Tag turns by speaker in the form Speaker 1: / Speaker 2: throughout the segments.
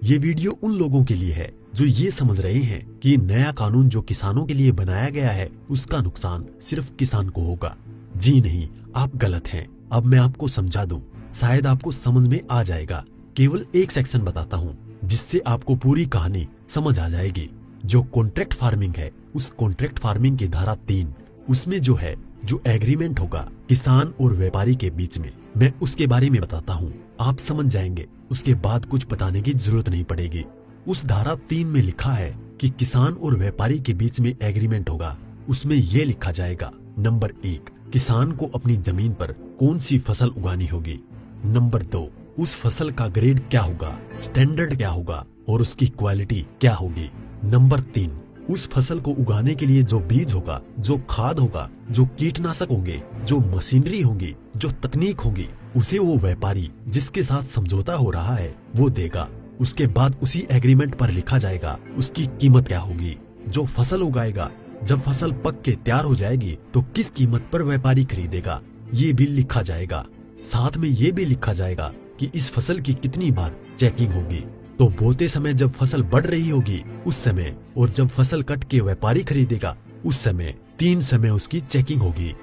Speaker 1: ये वीडियो उन लोगों के लिए है जो ये समझ रहे हैं कि नया कानून जो किसानों के लिए बनाया गया है उसका नुकसान सिर्फ किसान को होगा। जी नहीं, आप गलत हैं। अब मैं आपको समझा दूं, शायद आपको समझ में आ जाएगा। केवल एक सेक्शन बताता हूँ जिससे आपको पूरी कहानी समझ आ जाएगी। जो कॉन्ट्रैक्ट फार्मिंग है, उस कॉन्ट्रैक्ट फार्मिंग की धारा 3, उसमें जो एग्रीमेंट होगा किसान और व्यापारी के बीच में, मैं उसके बारे में बताता हूँ। आप समझ जाएंगे, उसके बाद कुछ बताने की जरूरत नहीं पड़ेगी। उस धारा 3 में लिखा है कि किसान और व्यापारी के बीच में एग्रीमेंट होगा। उसमें ये लिखा जाएगा, नंबर 1, किसान को अपनी जमीन पर कौन सी फसल उगानी होगी। नंबर 2, उस फसल का ग्रेड क्या होगा, स्टैंडर्ड क्या होगा और उसकी क्वालिटी क्या होगी। नंबर 3, उस फसल को उगाने के लिए जो बीज होगा, जो खाद होगा, जो कीटनाशक होंगे, जो मशीनरी होंगी, जो तकनीक होगी, उसे वो व्यापारी जिसके साथ समझौता हो रहा है वो देगा। उसके बाद उसी एग्रीमेंट पर लिखा जाएगा उसकी कीमत क्या होगी। जो फसल उगाएगा, जब फसल पक के तैयार हो जाएगी तो किस कीमत पर व्यापारी खरीदेगा, ये भी लिखा जाएगा। साथ में ये भी लिखा जाएगा कि इस फसल की कितनी बार चेकिंग होगी। तो बोते समय जब फसल बढ़ रही होगी उस समय, और जब फसल कट के व्यापारी खरीदेगा उस समय, 3 समय उसकी चेकिंग होगी।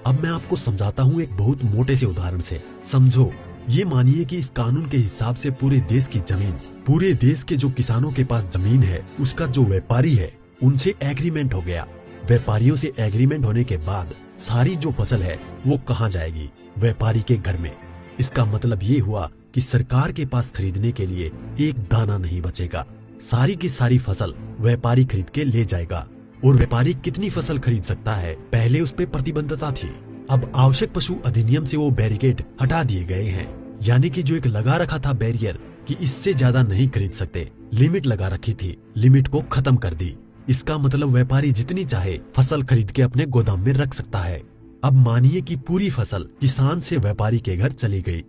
Speaker 1: अब मैं आपको समझाता हूँ एक बहुत मोटे से उदाहरण से। समझो, ये मानिए कि इस कानून के हिसाब से पूरे देश की जमीन, पूरे देश के जो किसानों के पास जमीन है, उसका जो व्यापारी है उनसे एग्रीमेंट हो गया। व्यापारियों से एग्रीमेंट होने के बाद सारी जो फसल है वो कहाँ जाएगी, व्यापारी के घर में। इसका मतलब ये हुआ कि सरकार के पास खरीदने के लिए एक दाना नहीं बचेगा। सारी की सारी फसल व्यापारी खरीद के ले जाएगा। और व्यापारी कितनी फसल खरीद सकता है, पहले उस पर प्रतिबंधता थी। अब आवश्यक पशु अधिनियम से वो बैरिकेड हटा दिए गए हैं। यानी कि जो एक लगा रखा था बैरियर कि इससे ज्यादा नहीं खरीद सकते, लिमिट लगा रखी थी, लिमिट को खत्म कर दी। इसका मतलब व्यापारी जितनी चाहे फसल खरीद के अपने गोदाम में रख सकता है। अब मानिए कि पूरी फसल किसान से व्यापारी के घर चली गई,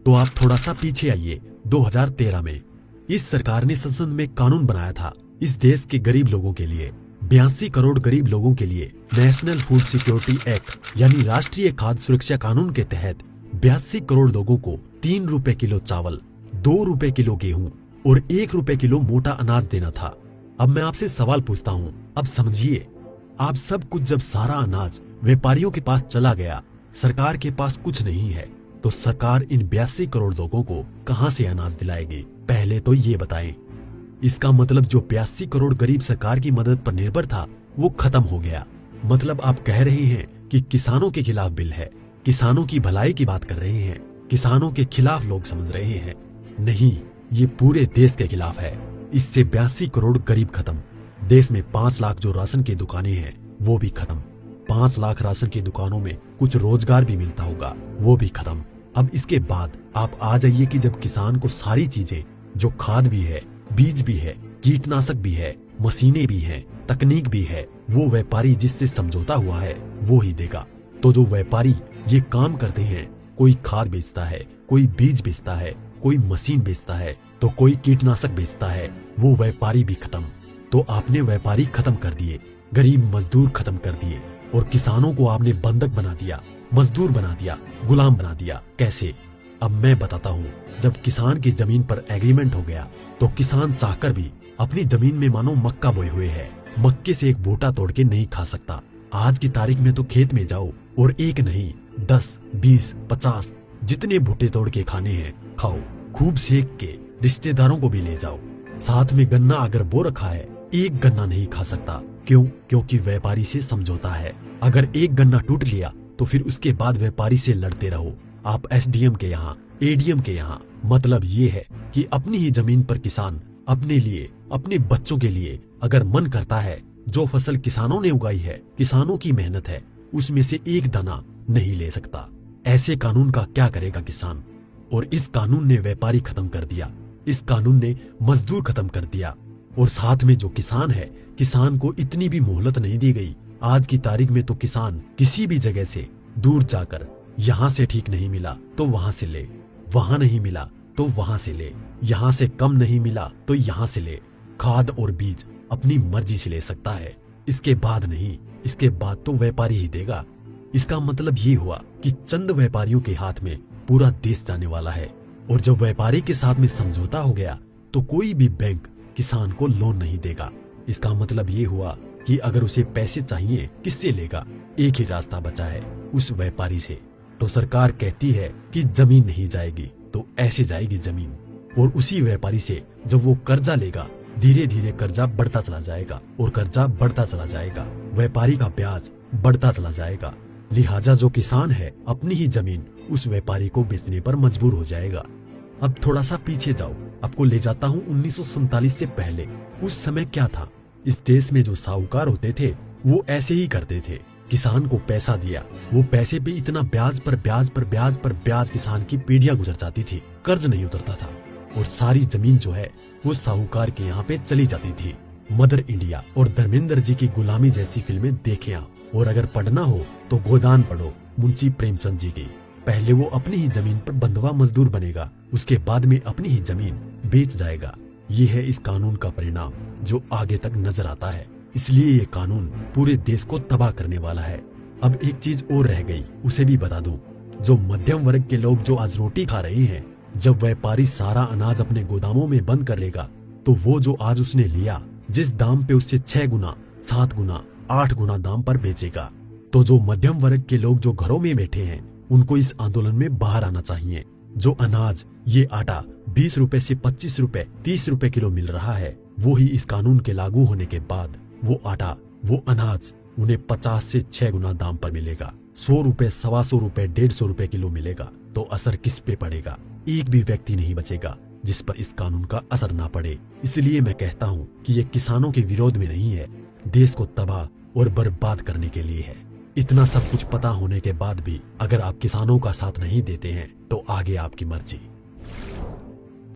Speaker 1: तो आप थोड़ा सा पीछे आइए। 2013 में इस सरकार ने संसद में कानून बनाया था इस देश के गरीब लोगों के लिए, 82 करोड़ गरीब लोगों के लिए। नेशनल फूड सिक्योरिटी एक्ट यानी राष्ट्रीय खाद्य सुरक्षा कानून के तहत 82 करोड़ लोगों को 3 रुपए किलो चावल, 2 रुपए किलो गेहूं और 1 रुपए किलो मोटा अनाज देना था। अब मैं आपसे सवाल पूछता हूँ, अब समझिए, आप सब कुछ जब सारा अनाज व्यापारियों के पास चला गया, सरकार के पास कुछ नहीं है, तो सरकार इन 82 करोड़ लोगों को कहां से अनाज दिलाएगी, पहले तो ये बताएं। इसका मतलब जो 82 करोड़ गरीब सरकार की मदद पर निर्भर था वो खत्म हो गया। मतलब आप कह रहे हैं कि किसानों के खिलाफ बिल है, किसानों की भलाई की बात कर रहे हैं, किसानों के खिलाफ लोग समझ रहे हैं। नहीं, ये पूरे देश के खिलाफ है। इससे 82 करोड़ गरीब खत्म। देश में 5 लाख जो राशन की दुकानें हैं वो भी खत्म। 5 लाख राशन की दुकानों में कुछ रोजगार भी मिलता होगा, वो भी खत्म। अब इसके बाद आप आ जाइए कि जब किसान को सारी चीजें, जो खाद भी है, बीज भी है, कीटनाशक भी है, मशीनें भी हैं, तकनीक भी है, वो व्यापारी जिससे समझौता हुआ है वो ही देगा। तो जो व्यापारी ये काम करते हैं, कोई खाद बेचता है, कोई बीज बेचता है, कोई मशीन बेचता है, तो कोई कीटनाशक बेचता है, वो व्यापारी भी खत्म। तो आपने व्यापारी खत्म कर दिए, गरीब मजदूर खत्म कर दिए, और किसानों को आपने बंधक बना दिया, मजदूर बना दिया, गुलाम बना दिया। कैसे? अब मैं बताता हूँ। जब किसान की जमीन पर एग्रीमेंट हो गया तो किसान चाहकर भी अपनी जमीन में मानो मक्का बोए हुए है, मक्के से एक बूटा तोड़ के नहीं खा सकता। आज की तारीख में तो खेत में जाओ और एक नहीं 10, 20, 50 जितने बूटे तोड़ के खाने हैं खाओ, खूब सेक के रिश्तेदारों को भी ले जाओ। साथ में गन्ना अगर बो रखा है, एक गन्ना नहीं खा सकता। क्यों? क्योंकि व्यापारी से समझौता है। अगर एक गन्ना टूट लिया तो फिर उसके बाद व्यापारी से लड़ते रहो, आप एसडीएम के यहाँ, एडीएम के यहाँ। मतलब ये है कि अपनी ही जमीन पर किसान अपने लिए, अपने बच्चों के लिए अगर मन करता है, जो फसल किसानों ने उगाई है, किसानों की मेहनत है, उसमें से एक दाना नहीं ले सकता। ऐसे कानून का क्या करेगा किसान? और इस कानून ने व्यापारी खत्म कर दिया, इस कानून ने मजदूर खत्म कर दिया, और साथ में जो किसान है, किसान को इतनी भी मोहलत नहीं दी गई। आज की तारीख में तो किसान किसी भी जगह से दूर जाकर, यहाँ से ठीक नहीं मिला तो वहां से ले, वहां नहीं मिला तो वहां से ले, यहाँ से कम नहीं मिला तो यहाँ से ले। खाद और बीज अपनी मर्जी से ले सकता है, इसके बाद नहीं, इसके बाद तो व्यापारी ही देगा। इसका मतलब ये हुआ कि चंद व्यापारियों के हाथ में पूरा देश जाने वाला है। और जब व्यापारी के साथ में समझौता हो गया तो कोई भी बैंक किसान को लोन नहीं देगा। इसका मतलब ये हुआ कि अगर उसे पैसे चाहिए किससे लेगा? एक ही रास्ता बचा है, उस व्यापारी से। तो सरकार कहती है कि जमीन नहीं जाएगी, तो ऐसे जाएगी जमीन। और उसी व्यापारी से जब वो कर्जा लेगा, धीरे धीरे कर्जा बढ़ता चला जाएगा और कर्जा बढ़ता चला जाएगा, व्यापारी का ब्याज बढ़ता चला जाएगा। लिहाजा जो किसान है अपनी ही जमीन उस व्यापारी को बेचने पर मजबूर हो जाएगा। अब थोड़ा सा पीछे जाओ, आपको ले जाता हूँ 1947 से पहले। उस समय क्या था? इस देश में जो साहूकार होते थे वो ऐसे ही करते थे। किसान को पैसा दिया, वो पैसे पे इतना ब्याज पर ब्याज पर ब्याज पर ब्याज किसान की पीढ़ियां गुजर जाती थी, कर्ज नहीं उतरता था और सारी जमीन जो है वो साहूकार के यहाँ पे चली जाती थी। मदर इंडिया और धर्मेंद्र जी की गुलामी जैसी फिल्में देखें आप। और अगर पढ़ना हो तो गोदान पढ़ो मुंशी प्रेमचंद जी की। पहले वो अपनी ही जमीन पर बंधुआ मजदूर बनेगा, उसके बाद में अपनी ही जमीन बेच जाएगा। ये है इस कानून का परिणाम जो आगे तक नजर आता है। इसलिए ये कानून पूरे देश को तबाह करने वाला है। अब एक चीज और रह गई, उसे भी बता दूं। जो मध्यम वर्ग के लोग जो आज रोटी खा रहे हैं, जब व्यापारी सारा अनाज अपने गोदामों में बंद कर लेगा तो वो जो आज उसने लिया, जिस दाम पे उससे 6 गुना 7 गुना 8 गुना दाम पर बेचेगा। तो जो मध्यम वर्ग के लोग जो घरों में बैठे हैं उनको इस आंदोलन में बाहर आना चाहिए। जो अनाज, ये आटा 20 रुपए से 25 रुपए 30 रुपए किलो मिल रहा है, वो ही इस कानून के लागू होने के बाद वो आटा, वो अनाज उन्हें 50 से 6 गुना दाम पर मिलेगा। 100 रुपए, 125 रुपए, 150 रुपए किलो मिलेगा। तो असर किस पे पड़ेगा? एक भी व्यक्ति नहीं बचेगा जिस पर इस कानून का असर ना पड़े। इसलिए मैं कहता हूँ कि ये किसानों के विरोध में नहीं है, देश को तबाह और बर्बाद करने के लिए है। इतना सब कुछ पता होने के बाद भी अगर आप किसानों का साथ नहीं देते हैं तो आगे आपकी मर्जी।